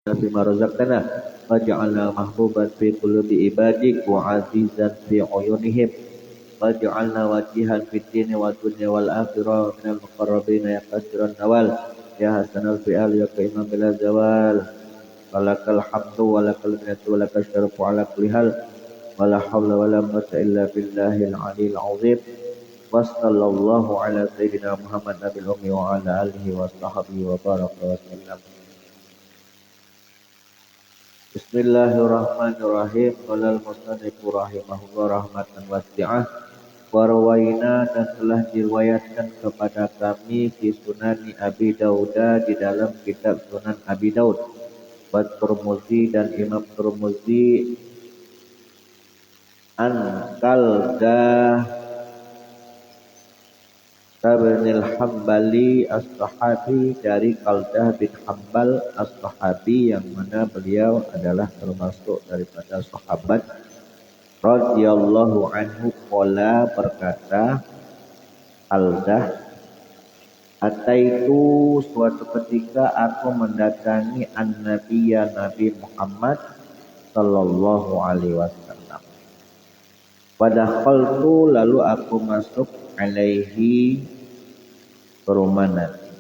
بما رزقتنا واجعلنا محبوبا في قلوب عبادك وعزيزا في عيونهم واجعلنا وجيها في الدين والدنيا والآخرة من المقربين يا كثير النوال يا حسن الفعل يا كريم بلا زوال ولك الحمد ولك المنة ولك الشرف على كل حال ولا حول ولا قوة إلا بالله العلي العظيم وصلى الله على سيدنا محمد نبي الأمي وعلى آله وصحبه وبارك وسلم. Bismillahirrahmanirrahim. Qala al-musannif rahimahullah rahmatan wasi'ah. Wa rawaina dan telah diriwayatkan kepada kami di Sunani Abi Daud di dalam kitab Sunan Abi Daud. Wa Tirmizi dan Imam Tirmizi an Qaldah Ibnul Hambali as-Sahabi dari Qaldah bin Hambal as-Sahabi yang mana beliau adalah termasuk daripada sahabat radhiyallahu anhu qala berkata Qaldah ataitu suatu ketika aku mendatangi an-nabiyya Nabi Muhammad sallallahu alaihi wasallam. Padahal lalu aku masuk alaihi ke rumah Nabi.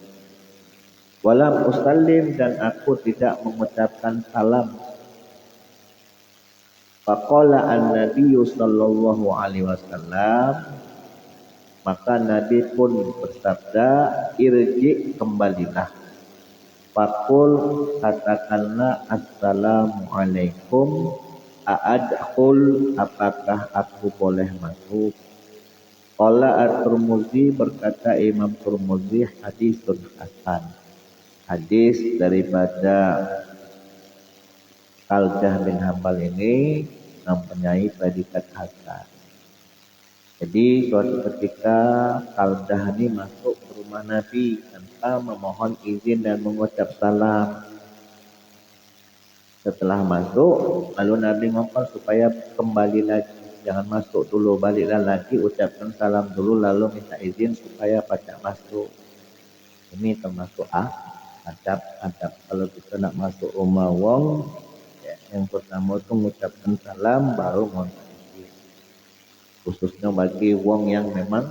Walam usallim dan aku tidak mengucapkan salam. Faqala an-nabiyyu sallallahu alaihi wasallam, maka Nabi pun bersabda, irji kembalilah. Faqul katakanlah assalamu alaikum, a'adkhul apakah aku boleh masuk? Qala at-Tirmizi berkata Imam Tirmizi hadisun hasan. Hadis daripada Qaldah bin Hambal ini mempunyai predikat hasan. Jadi suatu ketika Qaldah ini masuk ke rumah Nabi tanpa memohon izin dan mengucap salam. Setelah masuk, lalu Nabi ngomong supaya kembali lagi. Jangan masuk dulu, baliklah lagi, ucapkan salam dulu, lalu minta izin supaya pacak masuk. Ini termasuk adab. Kalau kita nak masuk rumah wong, ya, yang pertama itu mengucapkan salam, baru minta izin. Khususnya bagi wong yang memang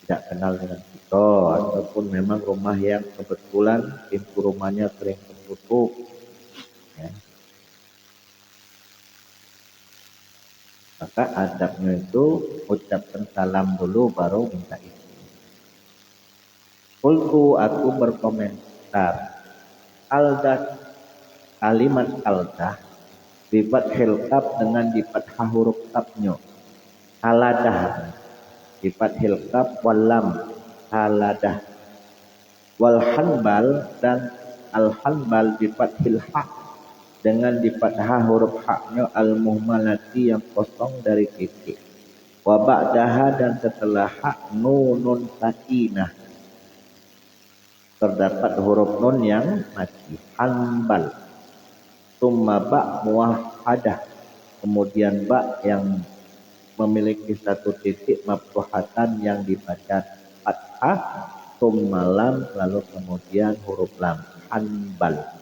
tidak kenal dengan kita, ataupun memang rumah yang kebetulan pintu rumahnya sering tertutup. Ya. Maka adabnya itu ucapkan salam dulu baru minta izin. Qultu aku berkomentar. Qaldah kalimat qaldah dipat hilkab dengan dipat huruf kapnya. Haladah dipat hilkab walam haladah. Wal hanbal dan al hanbal dipat hilhaq dengan di fathah huruf haknya al-muhmalati yang kosong dari titik. Wa ba'daha dan setelah hak nunun sakinah terdapat huruf nun yang mati. Hanbal. Summa ba' muwahhadah. Kemudian ba' yang memiliki satu titik maftuhatan yang dibaca fathah. Summa lam lalu kemudian huruf lam. Hanbal.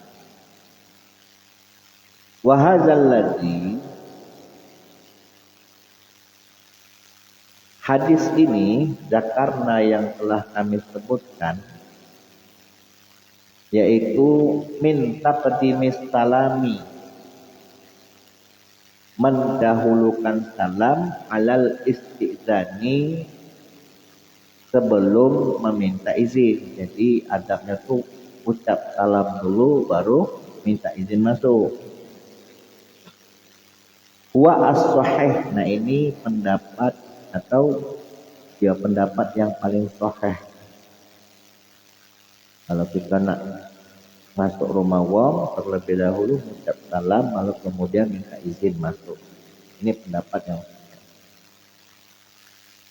Wahadzal ladzi hadis ini zakarna yang telah kami sebutkan yaitu min taqdimis salami mendahulukan salam alal istizani sebelum meminta izin. Jadi adabnya tuh ucap salam dulu baru minta izin masuk. Wa as-sahih. Nah ini pendapat atau ya pendapat yang paling sahih. Kalau kita nak masuk rumah wong terlebih dahulu mengucap salam lalu kemudian minta izin masuk. Ini pendapat yang sahih.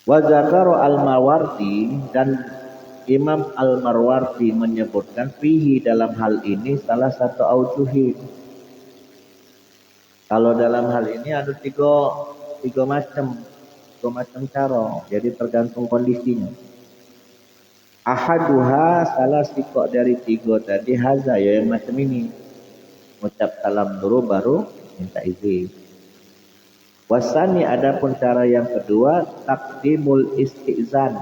Wa zakara al-Mawardi dan Imam al-Marwardi menyebutkan fihi dalam hal ini salah satu aujuhi. Kalau dalam hal ini ada tiga macam cara. Jadi tergantung kondisinya. Ahaduha salah sikok dari tiga tadi haza ya yang macam ini. Ucap salam dulu baru minta izin. Wasani adapun cara yang kedua, takdimul istizan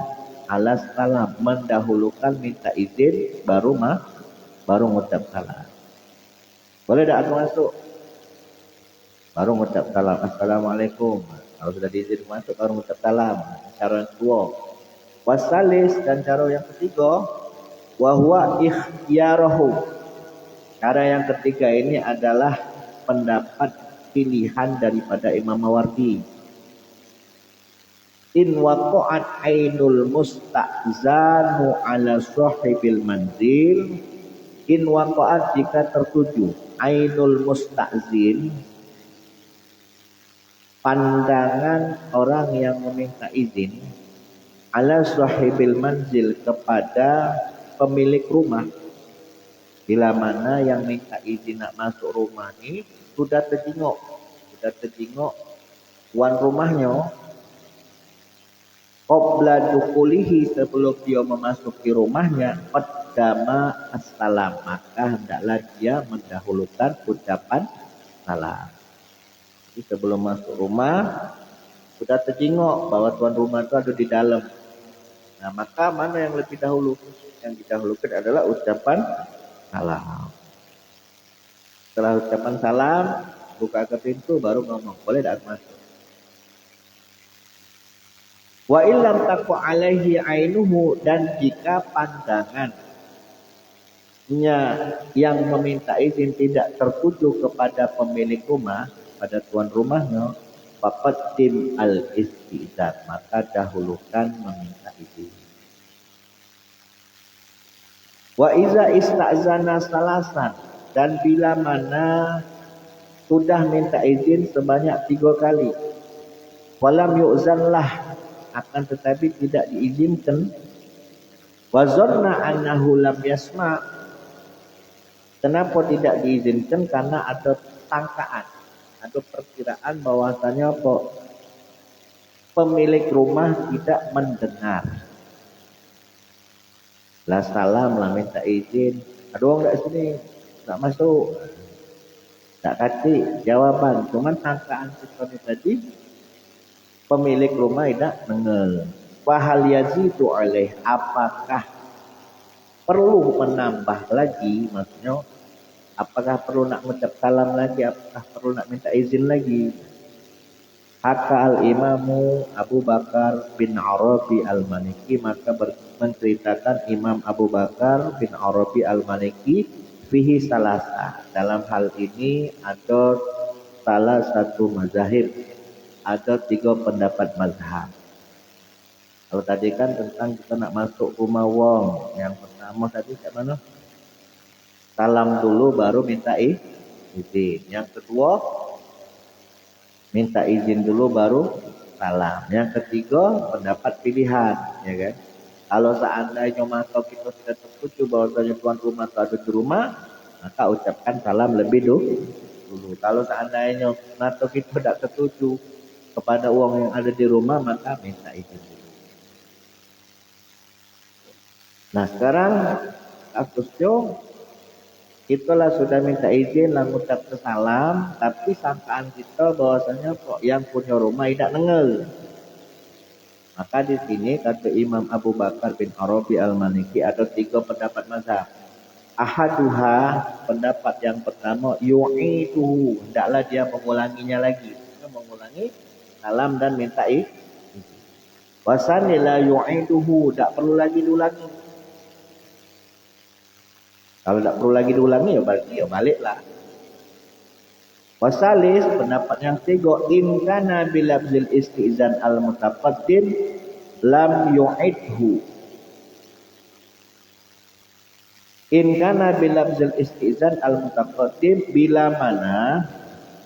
ala salam, mendahulukan minta izin baru ngucap salam. Boleh tak aku masuk? Baru ngucap salam, assalamualaikum. Kalau sudah diizin masuk baru ngucap salam. Cara yang kedua. Wasalis dan cara yang ketiga, wahwa ikhtiyarahu. Cara yang ketiga ini adalah pendapat pilihan daripada Imam Mawardi. In waqa'at ainul musta'zanu ala sahibil manzil. In waqa'at jika tertuju ainul musta'zin, pandangan orang yang meminta izin, ala sahibil manzil, kepada pemilik rumah. Bila mana yang minta izin nak masuk rumah ni sudah terjenguk tuan rumahnya, qabla dukulihi, sebelum dia memasuki rumahnya, qaddama assalam, maka hendaklah dia mendahulukan ucapan salam. Jadi sebelum masuk rumah sudah terjenguk bahwa tuan rumah itu ada di dalam. Nah, maka mana yang lebih dahulu? Yang didahulukan adalah ucapan salam. Setelah ucapan salam, buka ke pintu baru ngomong, boleh tak masuk? Wa illam taqu alaihi ainuhu, dan jika pandangannya yang meminta izin tidak tertuju kepada pemilik rumah, pada tuan rumahnya, faqaddim al-istizan, maka dahulukan meminta izin. Wa iza ista'zana salasan, dan bila mana sudah minta izin sebanyak 3 kali, walam yu'zanlah, akan tetapi tidak diizinkan, wa zanna annahu lam yasma', kenapa tidak diizinkan? Karena ada sangkaan, ada perkiraan bahwasanya apa? Pemilik rumah tidak mendengar. Lah salam lah minta izin, ada orang tak sini, tak masuk, tak kasih jawaban. Cuman sangkaan kita ni tadi, pemilik rumah tidak dengar. Wahal yazidu alaih, apakah perlu menambah lagi? Maksudnya, apakah perlu nak mengucap salam lagi? Apakah perlu nak minta izin lagi? Haka al-imamu Abu Bakar bin Arabi al-Maliki, maka menceritakan Imam Abu Bakar bin Arabi al-Maliki, fihi salasa, dalam hal ini ada salah satu mazahib, ada 3 pendapat mazhab. Kalau tadi kan tentang kita nak masuk rumah wong, yang pertama tadi kat mana? Salam dulu baru minta izin. Yang kedua, minta izin dulu baru salam. Yang ketiga, pendapat pilihan, ya kan? Kalau seandainya mata kita sudah tertuju bahwasanya tuan rumah itu ada di rumah, maka ucapkan salam lebih dulu. Kalau seandainya mata kita tidak tertuju kepada uang yang ada di rumah, maka minta izin dulu. Nah, sekarang kasusnya itulah sudah minta izin lah ngucap salam, tapi sangkaan kita bahwasanya kok yang punya rumah tidak dengar. Maka di sini kata Imam Abu Bakar bin Arabi al-Maliki ada 3 pendapat mazhab. Ahaduha, pendapat yang pertama, yu'iduhu, hendaklah dia mengulanginya lagi. Dia mengulangi salam dan minta izin. Wasani la yu'iduhu, tak perlu lagi diulangi. Kalau tak perlu lagi diulangi, ya baliklah. Wasalis, pendapat yang ketiga, in kana bilabzil istizan al-mutaqaddim lam yu'idhu. In kana bilabzil istizan al-mutaqaddim, bila mana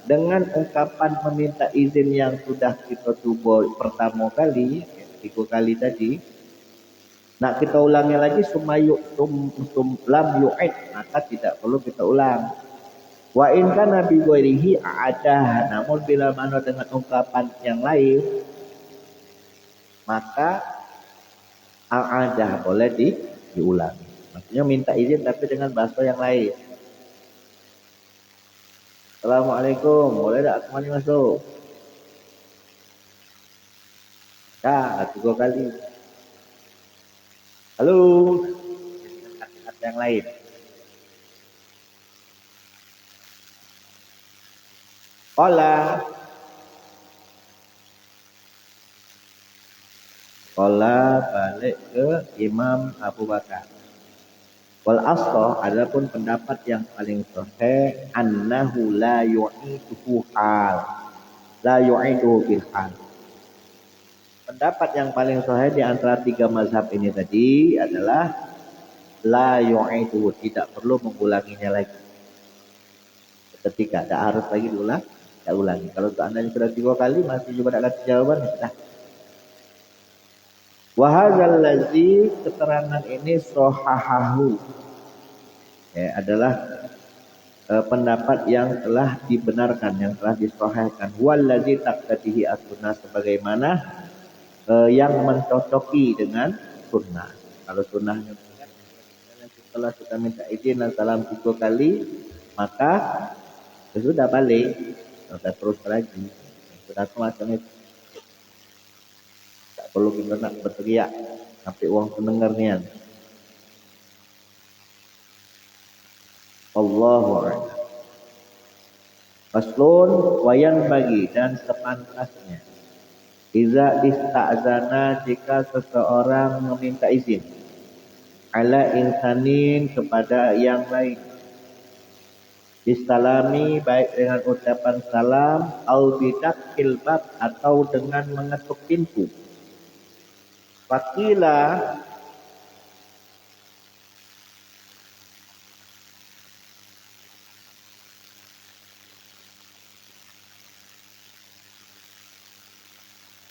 dengan ungkapan meminta izin yang sudah kita coba pertama kali, 3 kali tadi, nak kita ulangi lagi lam yu'id, maka tidak perlu kita ulang. Wa in kana bi ghairihi a'adah, namun bila mana dengan ungkapan yang lain, maka a'adah boleh diulangi. Maksudnya minta izin tapi dengan bahasa yang lain. Assalamualaikum, boleh tak semuanya masuk? Ya, 3 kali. Halo, ada yang lain. Hola. Hola balik ke Imam Abu Bakar. Wal asqa adapun pendapat yang paling sahih annahu la yu'iduhu hal. La yu'iduhu bil hal. Pendapat yang paling sahih di antara 3 mazhab ini tadi adalah la yu'iduhu, tidak perlu mengulanginya lagi. Ketika tak harus lagi diulang, tak ulangi. Kalau seandainya sudah 3 kali masih juga tak kasih jawaban, sudah. Wahadzal ladzi, keterangan ini sahahahu, ya, adalah pendapat yang telah dibenarkan, yang telah disahihkan. Wallazi taqtadihi as-sunnah, sebagaimana yang mencocoki dengan sunnah. Kalau sunnahnya setelah kita minta izin dan salam 3 kali, maka sudah balik, tidak terus lagi. Sudah semacam itu. Tak perlu kita nak berteriak sampai orang pendengarnya. Allahu a'lam. Faslun, wayan bagi dan sepantasnya. Iza ista'zana, jika seseorang meminta izin. Ala insanin, kepada yang lain. Bissalami, baik dengan ucapan salam. Au bidakil bab, atau dengan mengetuk pintu. Fakila,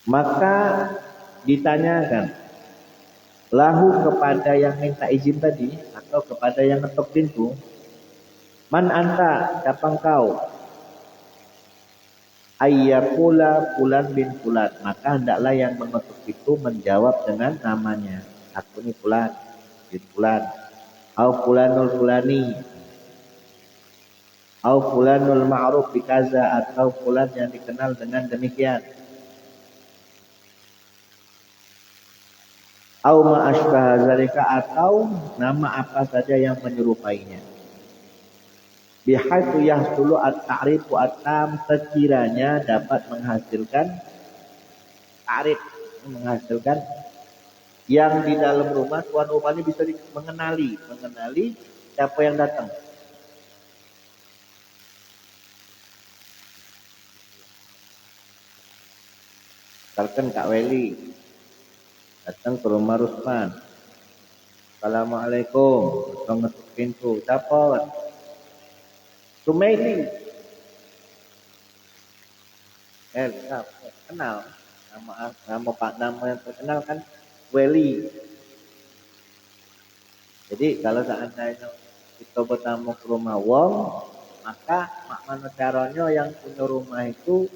maka ditanyakan lahu, kepada yang minta izin tadi atau kepada yang ngetok pintu, man anta, siapa engkau? Ayyakula fulan bin fulan, maka hendaklah yang mengetuk itu menjawab dengan namanya. Aku ni fulan bin fulan. Au fulanul fulani, au fulanul ma'ruf bikaza, atau fulan yang dikenal dengan demikian. Au ma asbaha zalika, atau nama apa saja yang menyerupainya. Bihaitsu yahsulu at-ta'rifu at-tam, sekiranya dapat menghasilkan ta'rif, menghasilkan yang di dalam rumah, tuan rumah ini bisa mengenali siapa yang datang. Misalkan Kak Weli datang ke rumah Rusman. Assalamualaikum. Tolong ngetuk pintu. Siapa? Sumaili. Kenal. Nama yang terkenal kan Weli. Jadi kalau seandainya kita bertamu ke rumah wong, maka makna caranya yang punya rumah itu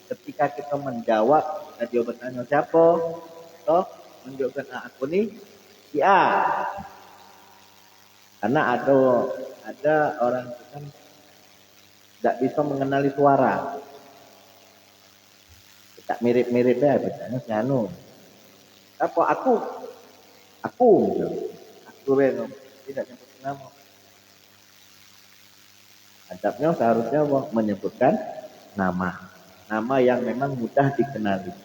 ketika kita menjawab, ketika dia bertanya siapa, toh menunjukkan aku nih si A. Karena ada orang itu kan tidak bisa mengenali suara. Tak mirip-mirip deh, bertanya si Anu. Apa aku? Aku Reno, tidak nyebut nama. Adabnya seharusnya menyebutkan nama yang memang mudah dikenali.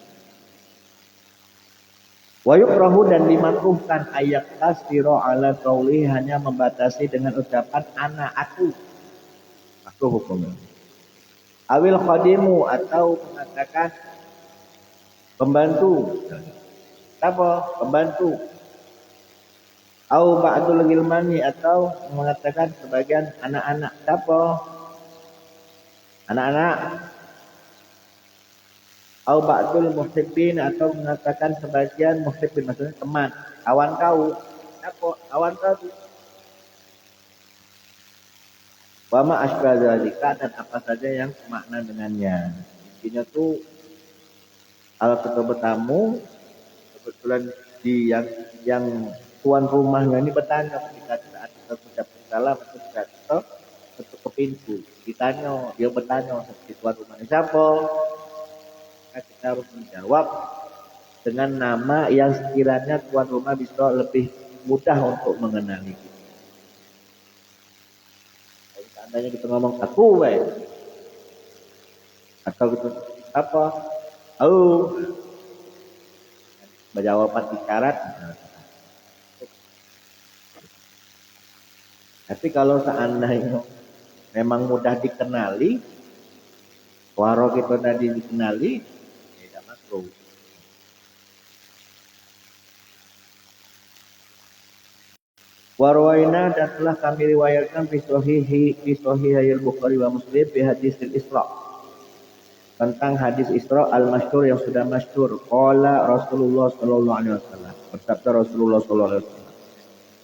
Wa yukrahu, dan dimakruhkan ayat tasdiro ala qauli, hanya membatasi dengan ucapan ana aku. Aku hukumnya. Awil khadimu, atau mengatakan pembantu. Apa? Pembantu. Au ba'dul gilmani, atau mengatakan sebagian anak-anak. Apa? Anak-anak. Au ba'dul muhibbin, atau mengatakan sebagian muhibbin, maksudnya teman, kawan kau. Apa? Kawan kau. Wa ma asbah zalika, dan apa saja yang semakna dengannya. Intinya tuh kalau kita bertamu, kebetulan di yang tuan rumahnya ini bertanya ketika saat kita ucap salam atau ketika kita ketuk pintu. Ditanya, dia bertanya seperti tuan rumah, siapa? Maka kita harus menjawab dengan nama yang sekiranya tuan rumah bisa lebih mudah untuk mengenali kita. Kalau seandainya kita ngomong aku, atau gitu apa? Oh, berjawaban isyarat. Tapi kalau seandainya memang mudah dikenali, waro kita tadi dikenali, tidak masuk. Warwaina dan telah kami riwayatkan fi sahih Bukhari wa Muslim fi hadis Isra. Tentang hadis Isra al-masyhur yang sudah masyhur. Qala Rasulullah sallallahu alaihi wasallam. Bersabda Rasulullah sallallahu alaihi wasallam.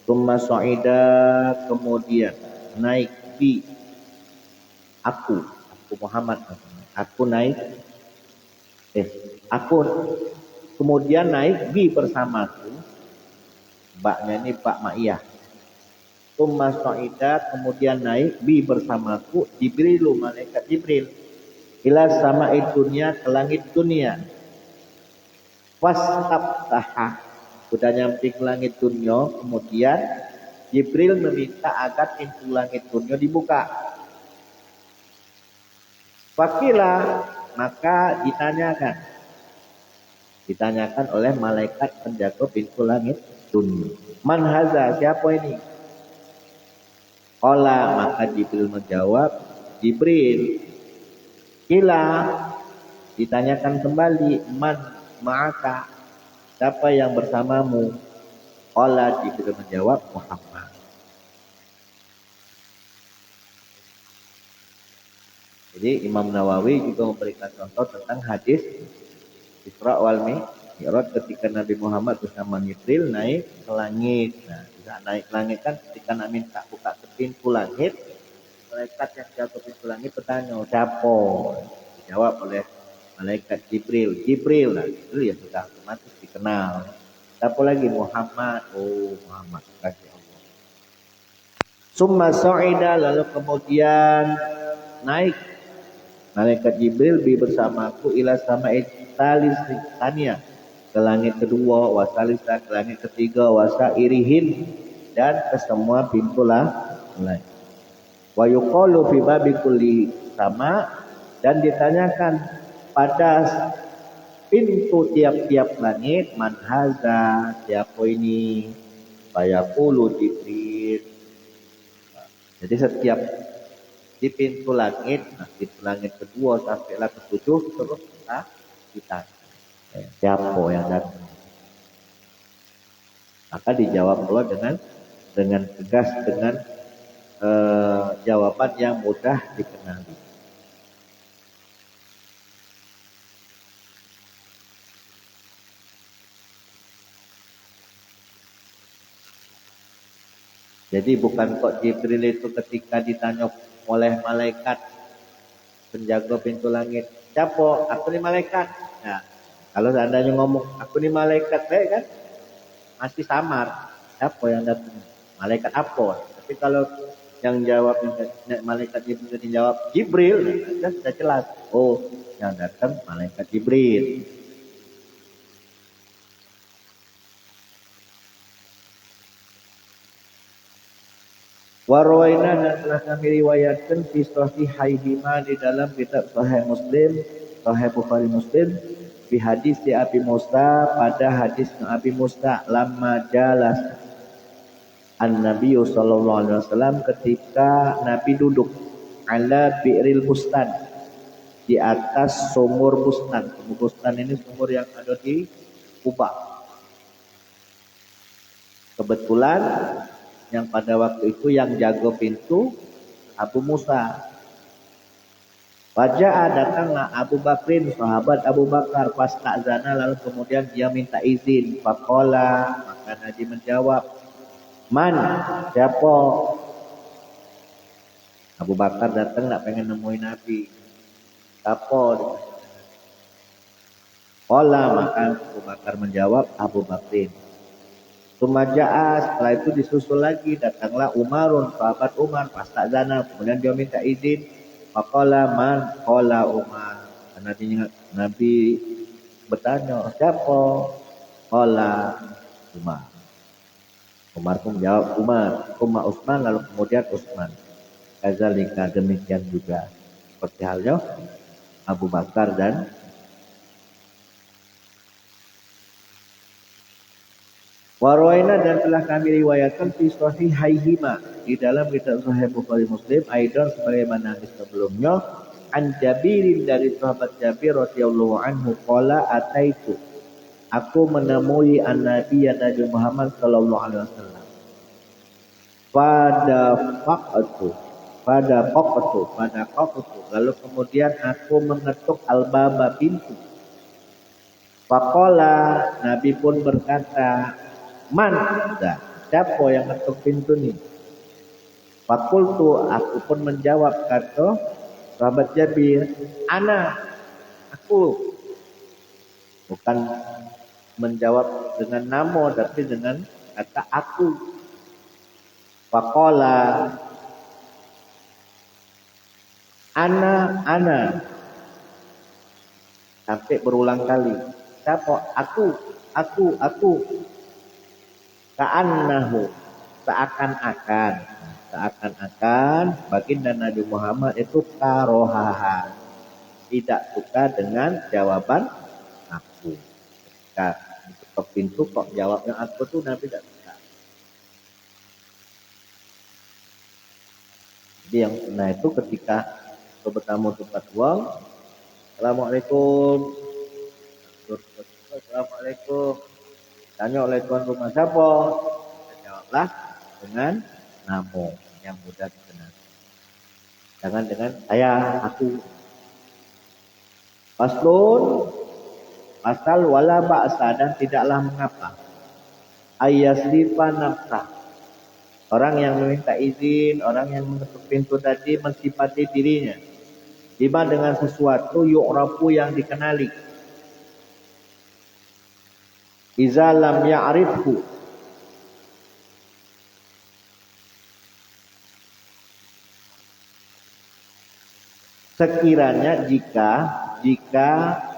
Tsumma sa'ida, kemudian naik bi aku Muhammad, aku naik aku kemudian naik bi bersamaku. Baknya ini Pak Ma'iyah. Tsumma sa'ida, kemudian naik bi bersamaku Jibrilu, malaikat Jibril, ila sama'id dunya, ke langit dunia. Wastabtaha, sudah nyampe ke langit dunia, kemudian Jibril meminta agar pintu langit dunia dibuka. Fakila, maka ditanyakan oleh malaikat penjaga pintu langit dunia, man haza, siapa ini? Qala, maka Jibril menjawab, Jibril. Kila, ditanyakan kembali, man ma'aka, siapa yang bersamamu? Qala, Jibril menjawab, Muhammad. Jadi Imam Nawawi juga memberikan contoh tentang hadis Isra wal Mi'raj ketika Nabi Muhammad bersama Jibril naik ke langit. Nah, bisa naik ke langit kan ketika nak minta buka ke pintu langit, malaikat yang jaga pintu langit bertanya, siapa? Dijawab oleh malaikat Jibril. Nah, Jibril ya sudah otomatis dikenal. Siapa lagi? Muhammad. Oh, Muhammad, kasih Allah. Summa sa'ida, lalu kemudian naik malaikat Jibril bersamaku ila sama'id tania, ke langit kedua, wasalisa, ke langit ketiga, wasa irihin, dan ke semua pintu lain. Wa yuqalu fi babi kulli sama, dan ditanyakan pada pintu tiap-tiap langit, man haza, siapa ini? Fayaqulu Jibril. Jadi setiap di pintu langit, pintu langit kedua sampailah ketujuh, terus kita siapa yang datang? Maka dijawab pula dengan tegas, dengan jawaban yang mudah dikenali. Jadi bukan kok Jibril itu ketika ditanya oleh malaikat penjaga pintu langit, siapa? Aku ni malaikat. Nah, kalau seandainya ngomong aku ni malaikat, kan masih samar. Siapa yang datang? Malaikat apa? Tapi kalau yang jawab malaikat Jibril dijawab Jibril, nah, sudah jelas. Oh, yang datang malaikat Jibril. Warwaina, dan telah kami riwayatkan fi sahihaihima, di dalam kitab Sahih Muslim, Sahih Bukhari Muslim, fi hadis di Abi Musa, pada hadis Abi Musa, lamma jalas an-Nabi sallallahu alaihi wasallam, ketika Nabi duduk ala bi'ril bustan, di atas sumur bustan. Sumur bustan ini sumur yang ada di Kuba. Kebetulan yang pada waktu itu yang jaga pintu Abu Musa. Wajah datanglah Abu Bakrin, sahabat Abu Bakar, pas ta'zana, lalu kemudian dia minta izin. Faqala, maka Nabi menjawab, man, siapa? Abu Bakar datang nak pengen nemuin Nabi. Siapa? Qala, maka Abu Bakar menjawab, Abu Bakrin. Sumaja'a, setelah itu disusul lagi, datanglah Umarun, sahabat Umar, fasta'zana, kemudian dia minta izin. Faqala man qala Umar. Nabi bertanya, siapa? Qala Umar. Umar pun menjawab Umar, Utsman, lalu kemudian Utsman. Kadzalika, demikian juga seperti halnya Abu Bakar dan Warwaina, dan telah kami riwayatkan fi sahihaihima, di dalam kitab Sahih Bukhari Muslim, aidan sebagaimana sebelumnya, an Jabirin, dari sahabat Jabir radhiyallahu anhu, qala ataitu, aku menemui an-nabi Nabi Muhammad sallallahu alaihi wasallam. Pada qaqtu, lalu kemudian aku mengetuk al-baba, pintu. Faqala, Nabi pun berkata, man, siapa yang ngetuk pintu ni? Fakultu, aku pun menjawab, kata sahabat Jabir, ana, aku. Bukan menjawab dengan nama, tapi dengan kata aku. Faqala, ana. Sampai berulang kali. Siapa? Aku. Ka'annahu, seakan-akan baginda Nabi Muhammad itu karohaha, tidak suka dengan jawaban aku. Ketika ketok pintu kok jawabnya aku tuh Nabi tidak suka. Jadi yang pernah itu ketika bertamu tempat uang, Assalamualaikum. Tanya oleh tuan rumah, siapa? Jawablah dengan nama yang mudah dikenal. Jangan dengan saya, aku. Pasal wala ba'sa, dan tidaklah mengapa. Ayyasrifa nafsah. Orang yang meminta izin, orang yang mengetuk pintu tadi mensifati dirinya. Tiba dengan sesuatu yu'rafu, yang dikenali. Iza lam ya'rifhu, sekiranya jika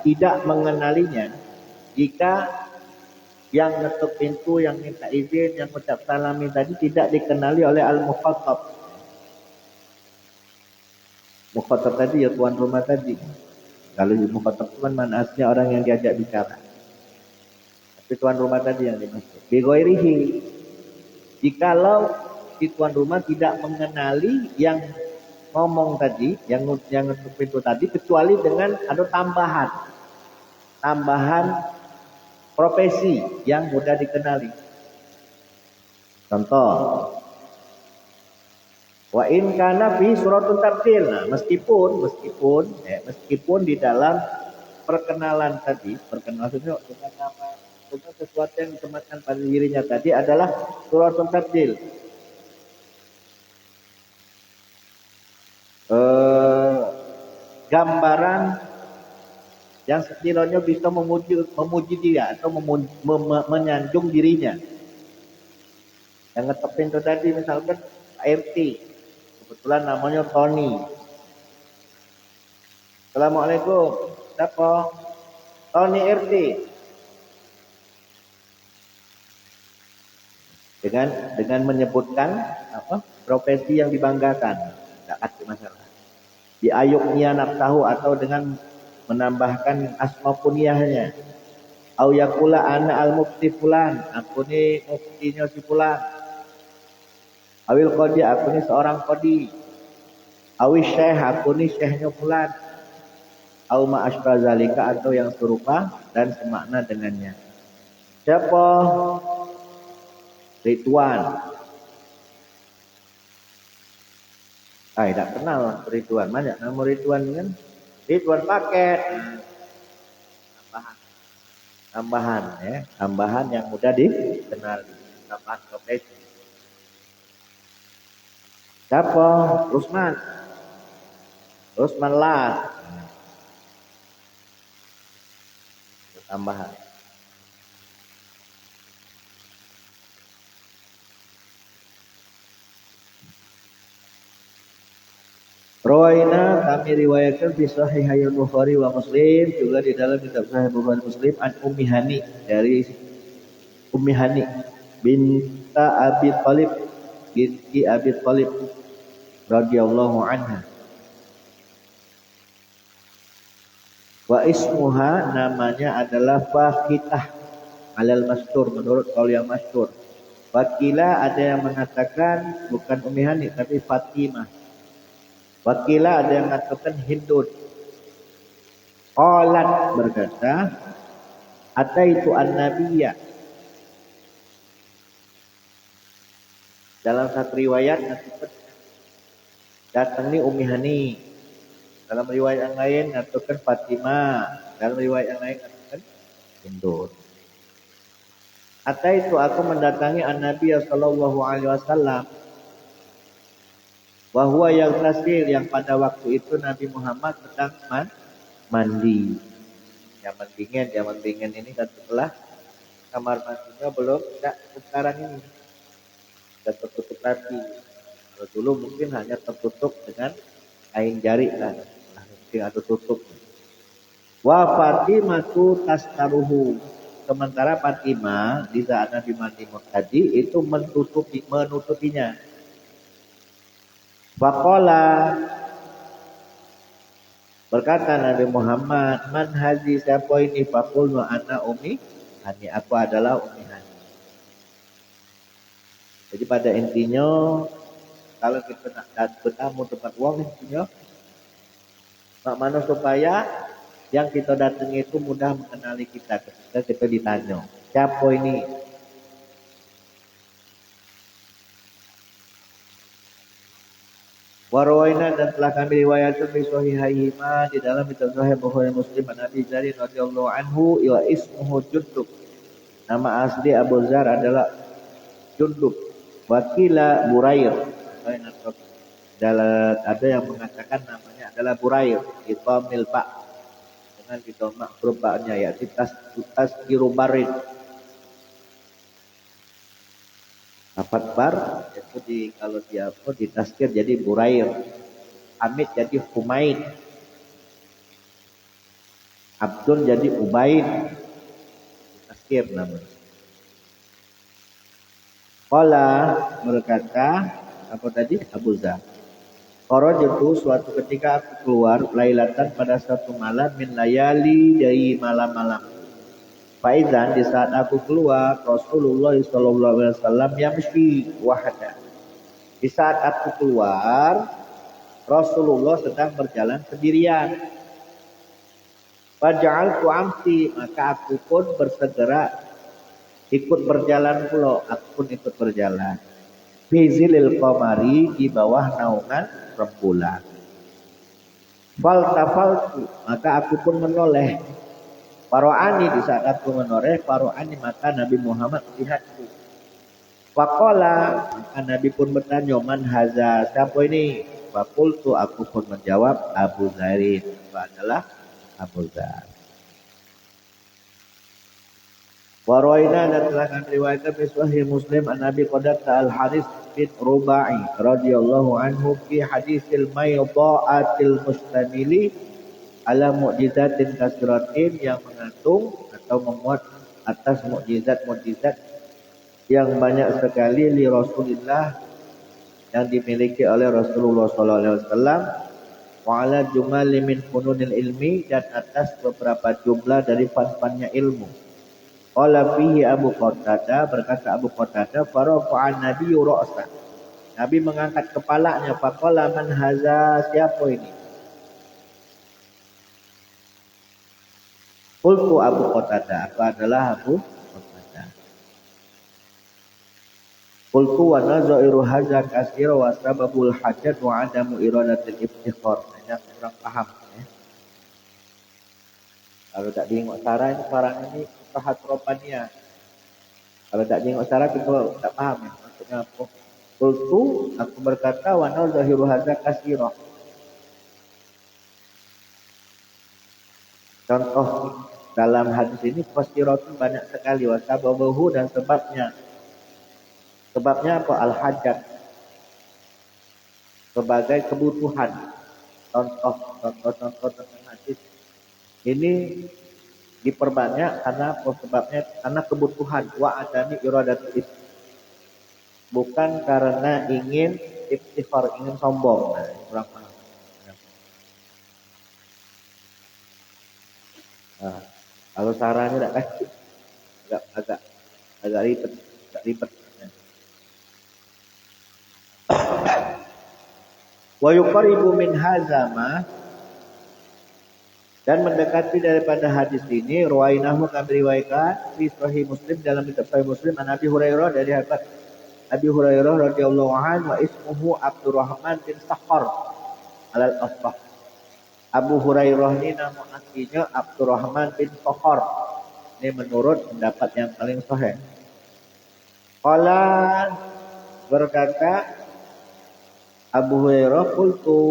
tidak mengenalinya, jika yang ngetuk pintu, yang minta izin, yang ucap salami tadi tidak dikenali oleh al-mukhatab. Mukhatab tadi ya tuan rumah tadi. Kalau mukhatab itu kan mana aslinya orang yang diajak bicara. Tapi tuan rumah tadi yang dimaksud. Bighairihi, jikalau si tuan rumah tidak mengenali yang ngomong tadi, yang ngetuk pintu tadi, kecuali dengan ada tambahan profesi yang mudah dikenali. Contoh, wa in kana fi suratun tabdil. Nah, meskipun di dalam perkenalan tadi, maksudnya dengan nama, sesuatu yang disematkan pada dirinya tadi adalah suratun tabdil. Gambaran yang sekiranya bisa memuji dia atau menyanjung dirinya. Yang ngetok pintu tadi misalkan Pak RT, kebetulan namanya Tony. Assalamualaikum, siapa? Tony RT. Dengan menyebutkan profesi yang dibanggakan, tidak ada masalah. Diayuknya naftahu, atau dengan menambahkan asma kunyahnya. Au yakula ana al-mufti fulan, aku ni muftinya si fulan. Awil qadi, aku ni seorang qadi. Awil syekh, aku ni syekhnya fulan. Au ma asbah zalika, atau yang serupa dan semakna dengannya. Siapa? Ridwan. Tidak kenal Ridwan. Banyak nama Ridwan kan? Ridwan paket. Tambahan yang mudah dikenali. Tambahan profesi. Siapa? Rusman lah. Tambahan. Rawaina kami riwayatkan fi sahih Bukhari wa Muslim, juga di dalam kitab Sahih Bukhari Muslim, an Ummi Hani, dari Ummi Hani binta Abi Thalib, binti Abi Thalib radhiyallahu anha. Wa ismuha, namanya adalah Fakhitah alal mastur, menurut qaul yang masyhur. Wakila ada yang mengatakan bukan Ummi Hani tapi Fatimah. Wakila ada yang mengatakan Hindun. Qalat berkata, ataitu an-nabiyya. Dalam satu riwayat datang ni Ummi Hani. Dalam riwayat yang lain mengatakan Fatimah. Dalam riwayat yang lain mengatakan Hindun. Ataitu, aku mendatangi an-Nabi sallallahu alaihi wasallam. Wa huwa yaghtasil, yang pada waktu itu Nabi Muhammad sedang mandi. Zaman dingin ini kan, setelah kamar mandinya belum tidak sekarang ini sudah tertutup rapi. Kalau dulu mungkin hanya tertutup dengan kain jari kan, mungkin ada tutup. Wa Fatimatu tastaruhu, sementara Fatimah di saat Nabi mandi tadi itu menutupinya. Faqala, berkata Nabi Muhammad, man hazi, siapa ini? Faqul wa ana Ummi Hani, aku adalah Ummi Hani. Jadi pada intinya kalau kita nak bertamu tempat uang, intinya mana supaya yang kita datangi itu mudah mengenali kita ketika kita ditanya, siapa ini? Warwaina, dan telah kami riwayatkan di sahihaihima, di dalam kitab Sahih Bukhari Muslim, Nabi Dzar radhiyallahu anhu, wa ismuhu Jundub, nama asli Abu Dzar adalah Jundub. Wakila Burair, ada yang mengatakan namanya adalah Burair, itamil ba, dengan ditomak huruf ba-nya, yaitu tasgiru barid. Dapat bar itu kalau dia di taskir jadi Burair, Hamid jadi Humaid, Abdul jadi Ubaid, taskir namanya. Qala, berkata apa tadi? Abu Dzar. Qarajtu, suatu ketika aku keluar, lailatan, pada satu malam, min layali, dari malam-malam. Faizan, di saat aku keluar, Rasulullah sallallahu alaihi wasallam yamshi wahda. Di saat aku keluar, Rasulullah sedang berjalan sendirian. Faja'altu amsi, maka aku pun bersegera ikut berjalan pula, aku pun ikut berjalan. Bizilil qamari, di bawah naungan rembulan. Faltafaltu, maka aku pun menoleh. Faro'ani, di saat aku menoleh, Faro'ani, maka Nabi Muhammad melihatku. Faqala, maka Nabi pun bertanya, man haza, siapa ini? Faqultu, aku pun menjawab, Abu Dzar, itu adalah Abu Dzar. Waraina, dan telah kami riwayatkan fi Sahih Muslim, an Nabi Qadata al-Haris bin Rubai radhiyallahu anhu fi hadisil maydha'atil mustamili ala mu'jizatin kasiratin, yang mengandung atau memuat atas mukjizat yang banyak sekali li Rasulillah, yang dimiliki oleh Rasulullah sallallahu alaihi wasallam, wa ala jumali min fununil ilmi, dan atas beberapa jumlah dari fan-fannya ilmu. Qala fihi Abu Qatadah, berkata Abu Qatadah, farafa'an nabiyyu ra'sa, Nabi mengangkat kepalanya. Faqala man haza, siapa ini? Qultu Abu Qatadah, aku adalah Abu Qatadah. Qultu wa nazairu haza kasira wa sababul hajat wa adamu iradatil iftikhar. Banyak orang paham ya. Kalau tak diingat sarah ini, sarah ini pahat ropania. Kalau tak diingat sarah kita tak paham ya, maksudnya apa. Qultu, aku berkata, wa nazairu haza kasira. Contoh dalam hadis ini fasiratun banyak sekali, wasababuhu, dan sebabnya. Sebabnya apa? Al-hajat, sebagai kebutuhan. contoh tentang hadis ini diperbanyak karena sebabnya karena kebutuhan wa adami iradatul ism, bukan karena ingin iftikhar, ingin sombong. Nah, kurang paham. Nah, kalau sarahnya tidak kasih agak ribet. Wa yuqaribu min hazama, dan mendekati daripada hadis ini ruwainahu kami riwayatkan fi sahih Muslim, dalam kitab Sahih Muslim, an Abi Hurairah, dari sahabat Abi Hurairah radhiyallahu anhu, wa ismuhu Abdurrahman bin Sakhar al-Asbah. Abu Hurairah ini nama aslinya Abdurrahman bin Sakhar. Ini menurut pendapat yang paling sahih. Qala, berkata Abu Hurairah, qultu,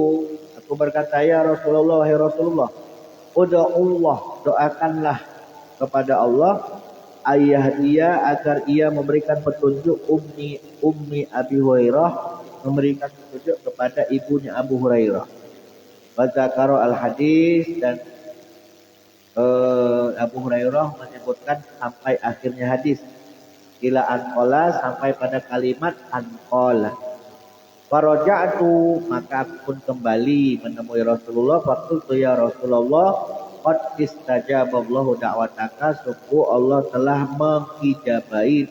aku berkata, ya Rasulullah, wahai Rasulullah, uda'ullah, doakanlah kepada Allah, ayah dia agar ia memberikan petunjuk ummi Abi Hurairah, memberikan petunjuk kepada ibunya Abu Hurairah. Wadzakaro al-hadis, dan Abu Hurairah menyebutkan sampai akhirnya hadis. Ila anqala, sampai pada kalimat anqala. Faraja'tu, maka aku pun kembali menemui Rasulullah. Faqultu ya Rasulullah, qad istajaballahu da'wataka, sungguh Allah telah mengijabahi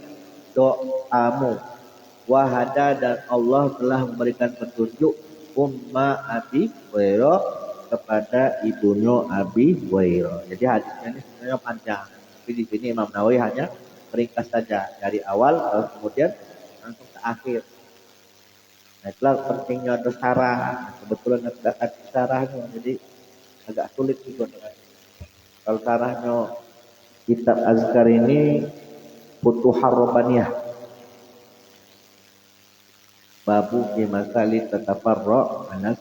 doamu. Wahada, dan Allah telah memberikan petunjuk umma Abi Hurairah kepada ibunya Abi Hurairah. Jadi hadisnya ini sebenarnya panjang, tapi di sini Imam Nawawi hanya meringkas saja dari awal kemudian langsung ke akhir. Nah, itulah pentingnya ada sarah. Kebetulan ada sarahnya, jadi agak sulit juga. Kalau sarahnya kitab Azkar ini Futuhar Rabbaniyah, babu fi masali tatafarra anas